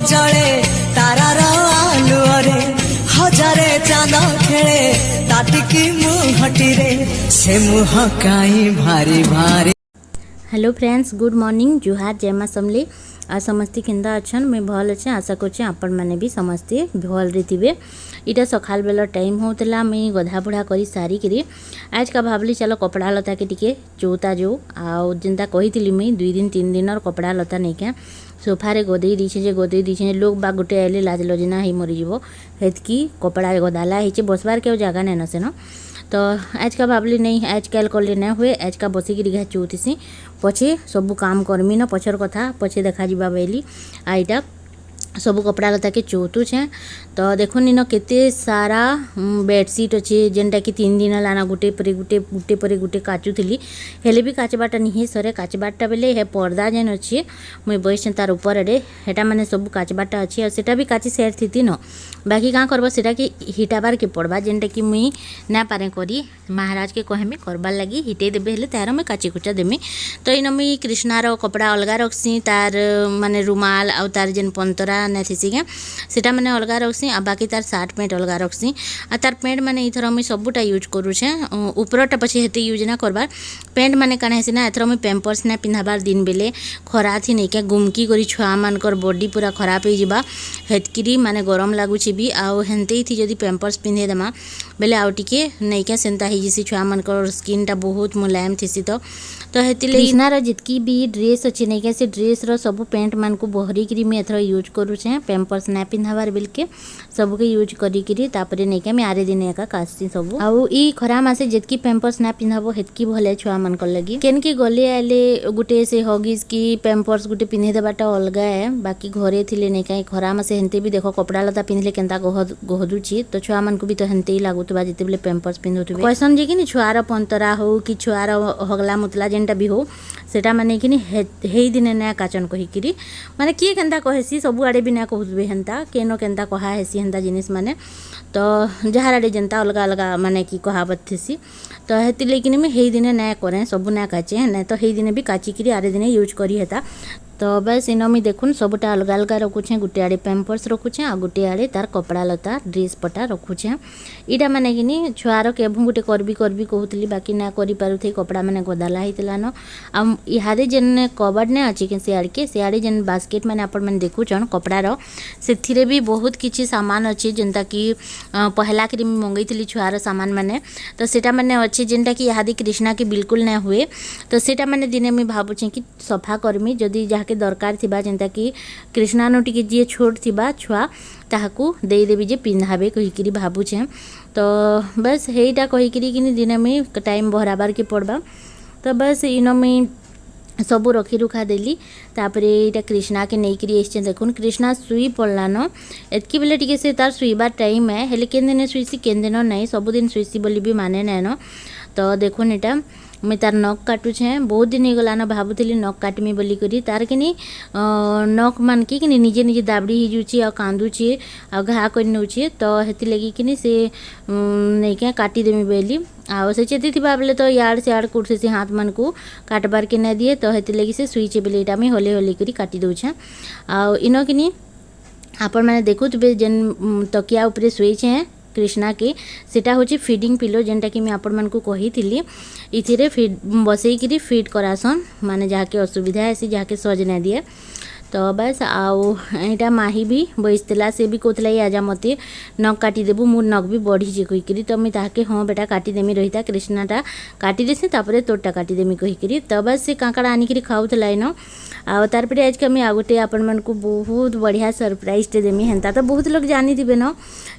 जले तारार आलुअरे हजारे चांद खेले ताटिकी मुहटिरे से मुह काई भारी भारी। हेलो फ्रेंड्स, गुड मॉर्निंग, जुहार, जय मां समले। आ समस्ते केंदा अच्छन? मैं भल अच्छे, आशा करछे आपण माने भी समस्ते भल रे थिबे। इटा सकाल बेला टाइम होतला, मैं गधा बुढ़ा करी सारी करी आज का भावली चलो कपड़ा लता के टिके चौता जो आ जिंदा कही मुई 2 दिन 3 दिन कपड़ा लता नहीं क्या सोफारे गदई दीछे लोग बा गोटे आइले लाज लजना ही मरीज हेतकी कपड़ा गदाला है बसबार के जगह नहीं न सेन। तो आज का भावली नहीं आज कल कले ना हुए आज का बसिक घा चौथीसी पछे सब काम करमी न पछर कथा पछे देखा जा बोली आईटा सब कपड़ा लता के चौथुछे। तो देखुन इन केते सारा बेडसीट अच्छे जेनटा कि 3 दिन लाना गुटे पर गुटे काचुली हेले भी काचबाटा नहीं सरे काचबाटा बेले हे पर्दा जेन अच्छे मुई बस तार ऊपर हेटा माने सब काचबाटा अच्छे और सेटा भी काची सेट थी न बाकी क्या करब सेटा कि हिटाबार के पड़वा जेनटा कि मुई ना पारे करी महाराज के कहमी करबार लगी हिटे देबे हेले तार मैं काची कुचा देमी। तो इन मुई कृष्णार कपड़ा अलगा रखसी तार माने रुमाल आउ तार जेन पंतरा नेथिसी के सेटा माने अलगा रखसी आ बाकी तार सार्ट पैंट अलगा रखसी आ तार पैंट माने इथर मुई सबुटा यूज करूछे ऊपरटा पछे हेते यूज ना करबार पैंट माने काने हेसी ना एथर मुई पैम्पर्स ना पिन्हाबार दिन बेले खरा थी नहीं क्या गुमकी करी छुआ मानकर बॉडी पूरा खराब हो जिबा हेतकिरी माने गरम लागुछि भी आउ हेनते थी जदी पैम्पर्स पिन्हे देमा बेले आउ टिके नहीं क्या सेंता ही जिसी छुआ मानकर स्किन टा बहुत मुलायम थिसी। तो हेति कृष्णार जितकी भी ड्रेस अच्छी नहीं क्या से ड्रेस रो सब पैंट मान को बहरी करी मैं एथर यूज करूछे पैम्पर्स ना पिन्हाबार बिल के सब के यूज करी करी तापरे नहीं क्या मैं आरे दिन एका कास्ती सब आउ ई खरा मासे जितकी पैम्पर्स ना पिन्हाबो हेतकी भले छुआ मान कर लगी केन की गले आले गुटे से हॉगीज की पैम्पर्स गुटे पिन्हे देबाटा अलगा है बाकी घरे थिले नहीं क्या खरा मासे हेनते भी देखो कपड़ा लता पिन्हले केनता गहदुची तो छुआ मान को भी तो हेनते ही लागुतबा जेते बेले पैम्पर्स पिन्हुतबे क्वेश्चन जे कि छुआर पंतरा हो कि छुआर हगला मुतला जेनटा भी हो सेटा माने कि हे दिन ना काचन कहीकि माने किए केनता कहेसी सब आड़े भी ना कहबे हेनता केनो केनता कहा हेसी हेनता जिनिस माने तो जहार आड़े जनता अलग अलग माने कि कहावत थेसी। तो हेति लेकिन मैं हे दिन ना करे सब ना काचे ना तो हे दिन भी काचिकी आरे दिन यूज करी हेता। तो बस इन मुई देखुन सबटा अलग अलग रखुछे गोटे आड़े पैम्पर्स रखुछे आ गोटे आड़े तार कपड़ा लता ड्रेस पटा रखुछे इटा माने कि छुआर केभू गोटे करबी कहूली बाकी ना करि पारुथि कपड़ा माने गदाला हितला न आ इहादे जेन कबर्ड ने अछि कि सियाड़े जेन बास्केट माने आपण माने देखुछन कपड़ार सेथिरे भी बहुत किछि सामान अछि जेनता कि पहला करी मंगैथिली छुआर सामान माने तो सेटा माने अछि जेनता कि इहादे कृष्णा के बिल्कुल ना हुए तो सेटा माने दिने मैं भाबुछे कि सफा करमी जदी के दरकार थिबा जेनता कि कृष्णानो टिके जी छोट थिबा छुआ ताहाकू दे देबी जे पिन्हाबे कहिकरी भाबुछे। तो बस हेटा कहिकरी कि दिन में टाइम बहराबार के पड़बा। तो बस इन में सब रखी रुखा देली तापरे इटा कृष्णा के नहीं करी एसचे देखुन कृष्णा सुई पड़ला न एतकी बेले टिके से तार सुईबार टाइम है हेले केन दिन सुईसी केन दिन नहीं सब दिन सुईसी बोली भी माने ना न। तो देखुन इटा मैं तार नख काटुछे बहुत दिन हो गला न भावुली नख काटमी बोली करी तार कि नख मान कि निजे निजे दाबड़ी ही जुची आ कांदुची आ घा कर नौची तो हेति लगी कि से नहीं क्या काटिदेमी बोली आ से चेती थी बेले तो याड़ से आड़ कुर्सी से हाथ मन को काटबार के ना दिए तो हेति लगी से सुईचे बेले इटा मैं होले होले करी काटी दौछे आ इन कि आपण मैंने देखु जेन तकिया उपरे शुईचे कृष्णा के सेटा होची फीडिंग पिलो जेनटा कि मैं आपण मन को कही थी इथिरे फीड बसईकरी फीड करासन माने जहाँके असुविधा है जहाँके सज ना दिए। तो बस आउ एटा माही भी बसला से भी कहला आजा मते नख काटिदेबू मोर नख भी बढ़ी कहीकि तो मुझे ताके हाँ बेटा काटिदेमी रहीता कृष्णाटा काटिदेसी तापर तोरटा काटिदेमी कहीकि। तो बस से काकड़ा आनिक खाऊला इन आ तार आज के आ गोटे आपण मन को बहुत बढ़िया सरप्राइज टे देमी हेन्ता तो बहुत लोग जानी थे न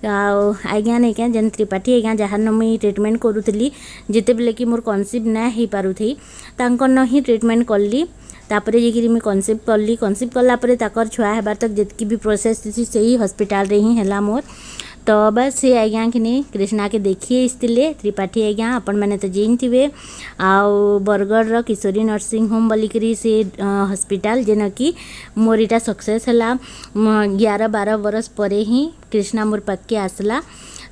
आज्ञा नहीं क्या जेन त्रिपाठी आज्ञा जहाँ न मुई ट्रिटमेंट करूली जिते बेले कि मोर कनसिव ना हो पारुथी तांकर ही ट्रिटमेंट कली तापरे जेकि मैं कनसिव कलापर ताकर छुआ हेबार तक जितकी भी प्रोसेस थी से ही हॉस्पिटल रे ही हैला मोर। तो बस से आज्ञा कि कृष्णा के देखिए इसतिले त्रिपाठी आज्ञा आपण मैंने तो जेन थे आउ बरगढ़ किशोरी नर्सिंग होम बोलिकी से हॉस्पिटल जेन कि मोर इटा सक्सेस है 11-12 बरस पर ही कृष्णा मोर पाके आसला।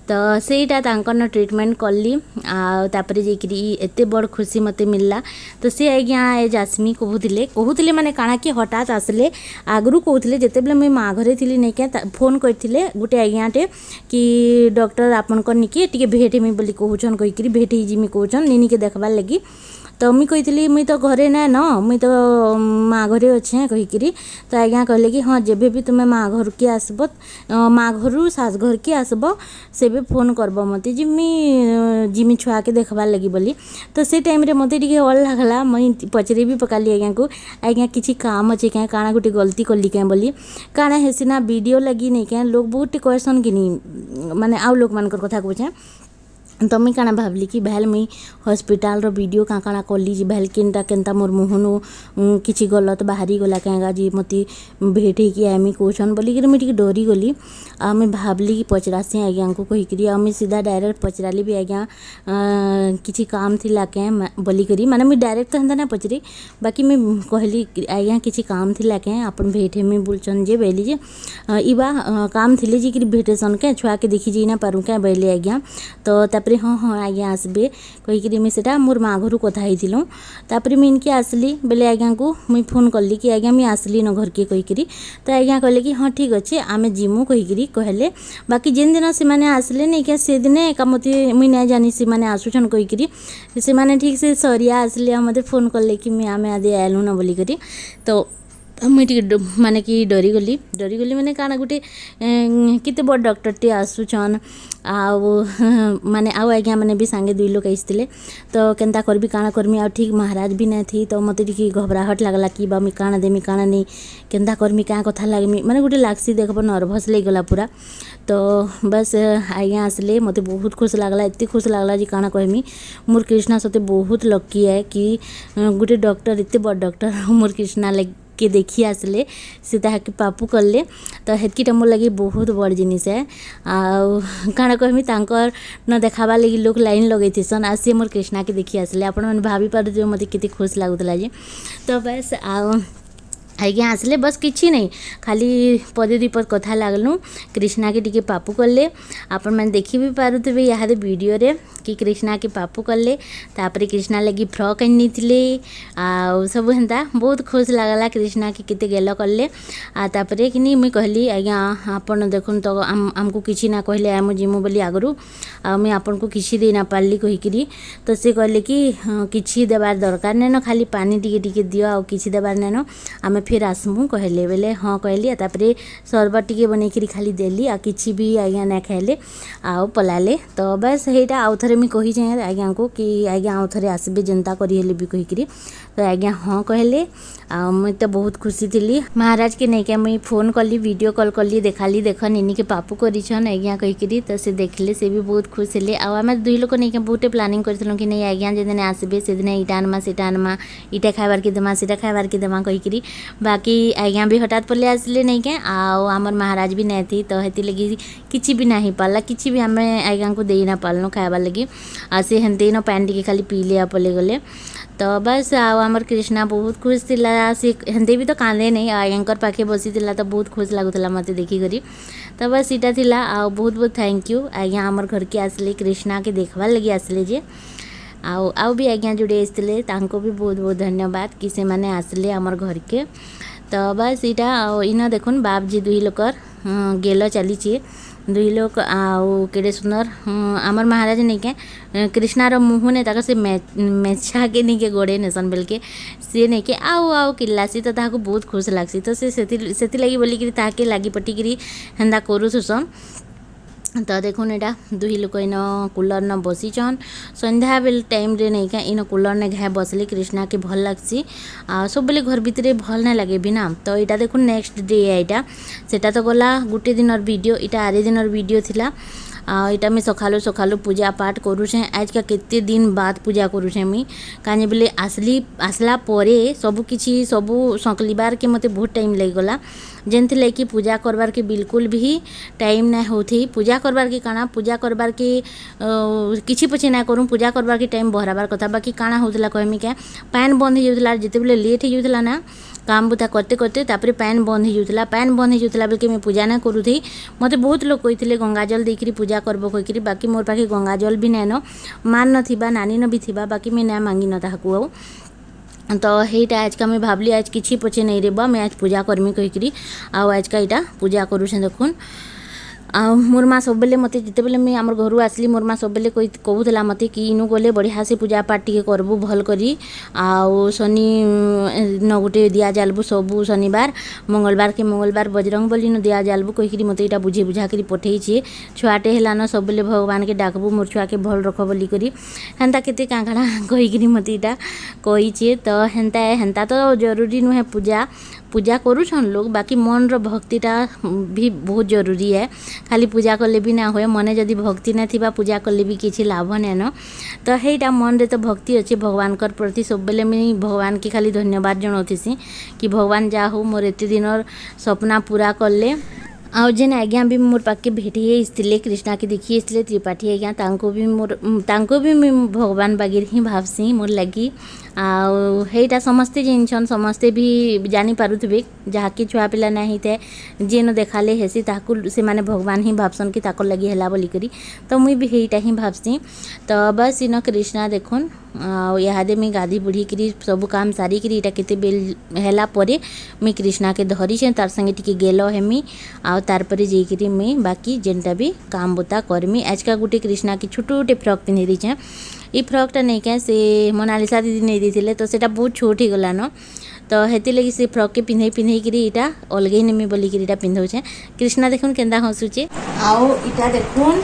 तो सेटा तांकर ट्रीटमेंट कली आपर जाकि एत बड़ खुशी मते मिलला। तो सी आज्ञा ए जास्मी कहूले माने काଣା कि हठात आसले आगरू कहूले जिते बेले मुझे माँ घरे थी नहीं क्या फोन करते गोटे आज्ञाटे कि डॉक्टर आपनकर निके टिके भेट हेमी बोली कहून कहीकि भेट होमी कहून निनी के देखबार लगी। तो मुई कही मुई तो घरे ना न मुई तो माँ घरे अच्छे कहीकि तो आज्ञा कहले कि हाँ जेबे भी तुम्हें माँ घर के आसब माँ घर सास घर के आसब से फोन करब मते जिमी छुआ के देखबार लगी बोली। तो से टाइम रे मते टिके अल लागला मुई पचरे भी पकाली आज्ञा को आज्ञा किसी काम अच्छे क्या काଣା गोटे गलती कली क्या बोली काଣା हेसिना वीडियो लगी नहीं क्या लोग बहुत कहसन कि नहीं माने आउ लोक मान कथा कहे। तो मुई काଣା भावली कि भाल मुई हॉस्पिटल रो वीडियो काଣା कली जी भाल केनटा केनता मोर मुहनु किछि गलत बाहरी गला क्या जी मते भेट होकि आमी कहन बोलिक मुई टिके डरी गली। आ मुई भावली कि पचरासी आज्ञा को कहीकि मुई सीधा डायरेक्ट पचराली भी आज्ञा किछि काम थिला क्या बोलिक माने मुई डायरेक्ट तो हेन्ता ना पचरी बाकी मुई कहली आज्ञा किछि काम थिला क्या आपन भेट हेमी बोलचन जे बैली जे इबा काम थिले जी कि भेटेसन क्या छुआ के देखी जी ना पारू क्या बैले आज्ञा। तो हाँ हाँ आज्ञा आसबे कहीकि मुझे सेटा मोर माँ घर कथा होइथिलु। तापर मुझे इनके आसली बेले आज्ञा को मुई फोन कली कि आज्ञा मुझे आसली न घर के कहीकि। तो आज्ञा कहले कि हाँ ठीक अच्छे आमे जिमु कहीकि कहले बाकी जिन दिन से माने आसले नहीं क्या से दिन एका मते मुई ना जानी से माने आसुछन कहीकि से माने ठीक से सरिया आसले मते फोन कले कि मुझे आमे आदि आलु न बोली करी। तो मुई टिके माने कि डरी गली माने काଣା गोटे केते बड़ डॉक्टर टे आसुछन आउ माने आउ आज्ञा माने भी सांगे दुई लोग आइसतिले। तो केनता करबी काଣା करमी आ ठीक महाराज भी ना थी। तो मते टिके घबराहट लागला कि बा मुई काଣା देमी काଣା नहीं केनता करमी क्या कथा लागमी माने गोटे लागसी देखब नर्भस लग गला पूरा। तो बस आज्ञा आसले मते बहुत खुश लागला एत खुश लागला जी काଣା कहमी मोर कृष्णा सते बहुत लकी है कि गोटे डॉक्टर एत बड़ डॉक्टर मोर कृष्णा लग के देखी आसले से ताकि पापू कले। तो हेतकीटा मोर लगी बहुत बड़ जिनिस है आउ काଣା कहमी तांकर न देखाबा लगी लोग लाइन लगे थीसन आ से मोर कृष्णा के देखी आसले आपण मैंने भाभी पारे मते केते खुश लागुतला जे। तो बस आउ आज्ञा आसले बस किछि नहीं खाली पदे दीपद कथा लागलु कृष्णा के टिके पापू कले आपण मैंने देखी भी पारुथिबे यादे वीडियो रे कि कृष्णा के पापू कले। तापर कृष्णा लगी फ्रॉक आनी थिले आ सब हेन्ता बहुत खुश लागला कृष्णा के केते गेल कले। आ तापर कि मुई कहली आज्ञा आपण देखुन तो आमको किछि ना कहले आम जिमु बोली आगरू आ मुई आपण को किछि दे ना पारली कहीकि। तो से कहले कि किछि देबार दरकार नेनो खाली पानी टिके टिके दियो आ किछि देबार नेनो आमे फिर आसमु कहले बेले हाँ कहली। तापर सरबत टिके बनैकरी खाली देली आ किछि भी आज्ञा ना खाइले आ पलाले। तो बस हेटा आउ थरे मुई कही जाए आज्ञा को कि आज्ञा आउ थरे आसबे जनता करी हेले भी कहीकि। तो आज्ञा हाँ कहले आ मुई तो बहुत खुशी थी। महाराज के नहीं क्या मुई फोन कली वीडियो कॉल कली देखाली देख निनी के पापू करिछन आज्ञा कहीकि। तो से देखले से भी बहुत खुश हेले आम दुई लोक नहीं क्या बहुत प्लानिंग करथिलु कि नहीं आज्ञा जेदिन आसबे से दिन इटा आनमा सेटा आनमा इटा खाइबार के देमा सेटा खाइबार के देमा कहीकि। बाकी आज्ञा भी हठात पले आसले नहीं क्या आउ आमर महाराज भी नहीं थी। तो हेती लगी किछि भी नहीं पाला किछि भी आमे आज्ञा को दे ना पालनु खाइबार लगी आ से हेन्ते न पानी टिके खाली पी लिया पले गले। तो बस आउ आमर कृष्णा बहुत खुश थिला से हेन्ते भी तो कांदे नहीं आज्ञाकर पाखे बसी थिला तो बहुत खुश लागुतला मते देखी करी। तो बस इटा थिला आउ बहुत बहुत थैंक यू आज्ञा आमर घर के आसले कृष्णा के देखबार लगी आसले जे आउ भी आज्ञा जुड़े आसले तांको भी बहुत बहुत धन्यवाद कि से माने आसले आमर घर के। तो बस इटा इन देखुन बाप जी दुई लोकर गेल चली दुई लोक आउ केड़े सुंदर आमर महाराज नहीं क्या कृष्णार मुँह ने ताका से मेछा के नहीं के गोड़े नेसन बेल के सी नहीं के आउ आउ किलासी तो ताको बहुत खुश लागसी। तो से लगी बोलिकी ताके लगी पटिकी हेन्दा करूसन। तो देखुन एटा दुई लोक इन कूलर न बसीचन संध्या बेल टाइम रे नहीं क्या इन कूलर ने घाए बसले कृष्णा के भल लगसी सब बेले घर भितर भल ना लगे भी ना। तो यहाँ देखुन नेक्स्ट डे एटा सेटा तो गला गोटे दिन वीडियो इटा आरे दिन वीडियो थिला इटा मैं सकालू सकालू पूजा पाठ करूछे आज का केते दिन बाद पूजा करूछे मुई काने बेले आसला परे सबु किछि सबु संकलिबार के मते बहुत टाइम लग गला जेनथि लागी पूजा करबार के बिल्कुल भी टाइम ना होथी। पूजा करबार के काना पूजा करबार के किछि पछे ना करूँ पूजा करबार के टाइम बहराबार कथा बाकी काना होतला कहमी क्या पैन बंद हो जाउतला जेते बेले लेट हो जाउतला ना काम बुता करते करते तापर पैन बंद हो जाता पैन बंद हो जाता बेलके मुझे पूजा ना करूथी मते बहुत लोग कहते गंगाजल देकर पूजा करब कहीकि बाकी मोर पाखे गंगाजल भी नाइन मान नथिबा नानी न भी थिबा बाकी मैं ना मांगी न ताकू आउ तो हेटा आज का मैं भावली आज किछि पचे नहीं रेबा मैं आज पूजा करमी कहीकि आज का यहाँ पूजा करूँ देखुन आ मोर माँ सब बेले मते जिते बेले मैं आमर घर आसली मोर माँ सब बेले कहूला मते कि इनु गले बढ़िया से पूजा पाठ टिके करबू भल करी आउ शनि न गोटे दिया जालबू सबू शनिवार मंगलवार के मंगलवार बजरंग बली न दिया जालबू कहीकि मते इटा बुझे बुझा करी पठेइछे छुआटे हेलान सब बेले भगवान के डाकबू मोर छुआ के भल रख बोली करी हेन्ता केते कांकड़ा कहीकि मते इटा कहीछे तो हेन्ता तो जरूरी नुहे पूजा करूछन लोग बाकी मन रो भक्तिटा भी बहुत जरूरी है खाली पूजा कले भी ना होए मने जदि भक्ति ना थिबा पूजा कले भी किछि लाभ नै न तो हेटा मन रे तो भक्ति अच्छे भगवान कर प्रति सब बेले मैं भगवान के खाली धन्यवाद जनाउथिसी कि भगवान जा हो मोर एते दिनर सपना पूरा करले आउ जेन आज्ञा भी मोर पाके भेटे आसते कृष्णा के देखी आसते त्रिपाठी आज्ञा तांको भी मैं भगवान बागिर ही भावसी मोर लगी आईटा समस्ते जिनछन समस्ते भी जानी पारुथिबे जहाँकि छुआ पिला ना होता है जेन देखाले हेसी ताकू से माने भगवान ही भावसन कि ताकर लगी हेला बोली करी तो मुई भी हेटा ही भावसी तो बस इन कृष्णा देखुन इहादे मैं गाधी बुढ़ी करी सब काम सारी करी इटा केते बेल हेला परे मैं कृष्णा के धरी छे तार संगे टिके गेलो हेमी आ तार परे जेकरी मैं बाकी जेनटा भी काम बोता करमी आज का गुटे कृष्णा के छोटे फ्रॉक पिन्ही दीछे ई फ्रॉकटा नहीं क्या से मोनालिसा दीदी नहीं दी तो सेटा बहुत छोट ही गला न तो हेती लगी से फ्रॉक के पिन्हई करी इटा अलगे नेमी बोली करी इटा पिन्धौछे कृष्णा देखुन केंदा हंसुचे आओ इटा देखुन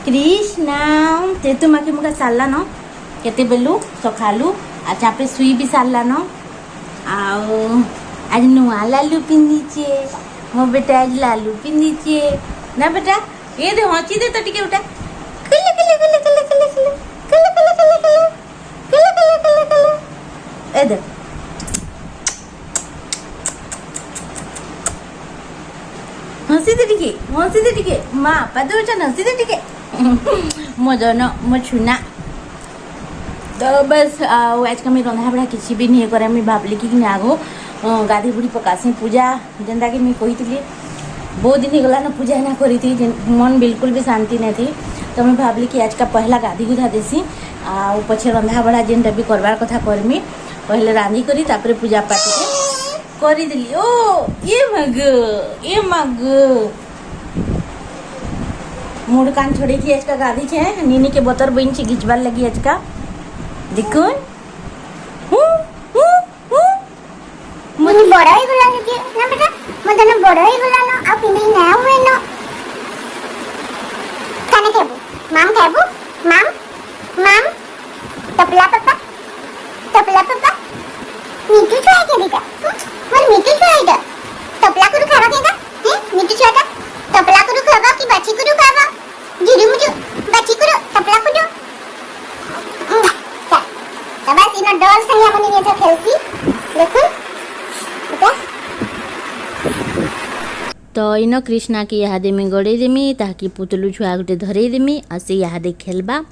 कृष्णा ते तू माके मुका सारला न केते बेलू सखालू आ चापे सुई भी सारला न आओ आज नुआ लालू पिन्हीचे मो बेटा आज लालू पिन्हीचे ना बेटा ये दे हंची दे तो टिके उठा कले कले कले कले कले कले कले कले कले कले कले कले कले कले ए दे हंसी दे टिके माँ पादो बच्चा हंसी दे टिके मो दोनों मो छुना तो बस आज का मैं रंधा बड़ा किसी भी नहीं करे मैं भावली कि आगो गाधी बुढ़ी पकासी पूजा जेनता कि मैं कही बहुत दिन गला ना पूजा ना करी थी मन बिल्कुल भी शांति नहीं थी तो मैं भावली कि आज का पहला गाधी गुधा देसी आ पछे रंधा बड़ा जेनटा भी करवार कथा करमी पहले रांधी करी तापर पूजा पाठ करी दिली ओ ये मग मोड़ कान छोड़े थी आज का गाधी छे नीनी के बतर बन छे घिचबार लगी आज का देखो मुझे बड़ा ही गुला के ना बेटा मुझे ना बड़ा ही गुला ना अब नहीं ना हुए ना खाने खाबू माम टपला पापा मीठू छुआ के बेटा मोर मीठू छुआ इधर टपला करू खावा केगा हैं मीठू छुआ का टपला करू खावा कि बाची करू खावा जिरु मुझे बाची करू टपला करू बस इन डॉल संगे हमने ये जो खेलती देखो तो इन कृष्णा के इहादे में गड़े देमी ताकि पुतलू छुआ गोटे धरे देमी आ से इहादे खेलबा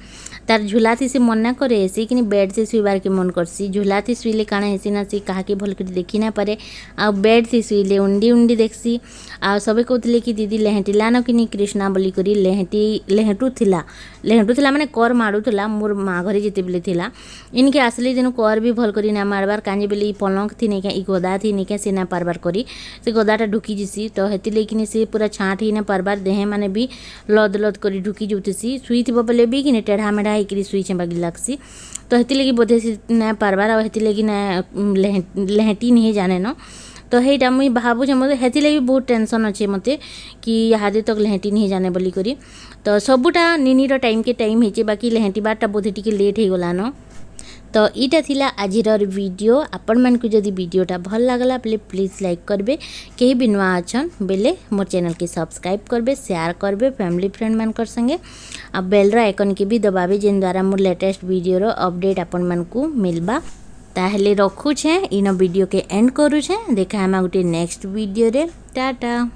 तार झुला थी से मन ना करे ऐसे कि बेड से शुईबार के मन करसी झुला थी शुईले काଣା हेसी ना से कहा के भल कर देखी ना पारे आ बेड से शुईले उंडी देखसी आ सबे कहते कि दीदी लेहटिला न कि कृष्णा बोली करी लेहटुला माने कर मारुला मोर माँ घरे जिते बेले थिला इनके आसले दिन कर भी भल करी ना मारबार कांजे बेले पलंक थी नहीं क्या गदा थी नहीं क्या से ना पारबार करी से गदाटा ढुकी जीसी तो हेती लेकिन से पूरा छाँट ही ना पारबार देह माने भी लद लद करी ढुकी जाऊसी शुई थी बेले भी कि टेढ़ा मेढ़ा होकर शुई बागी लगसी तो हेती लगी बोधे से ना पारबार आ हेती लगी ना लेहटी नहीं जाने न तो हेटा मुई भावुचे मत हेती लगी बहुत टेंशन अच्छे मते कि इहादे तक लेहटी नहीं जाने बोली करी तो सबूटा निनीर टाइम के टाइम होचे बाकी लेहटी बारटा बोधे टिके लेट हो गला न तो इटा थिला आजिर वीडियो आपण मन को जदि वीडियोटा भल लागला प्लीज लाइक करबे कहीं भी नुआ अछन बेले मोर चैनल के सब्सक्राइब करबे शेयर करबे फैमिली फ्रेंड मान कर संगे आ बेल रो आइकन के भी दबाबे जेन द्वारा मोर लेटेस्ट वीडियो रो अपडेट आपण मन को मिलबा ताहले रखुछे इन वीडियो के एंड करूछे देखा हम गोटे नेक्स्ट वीडियो रे टाटा।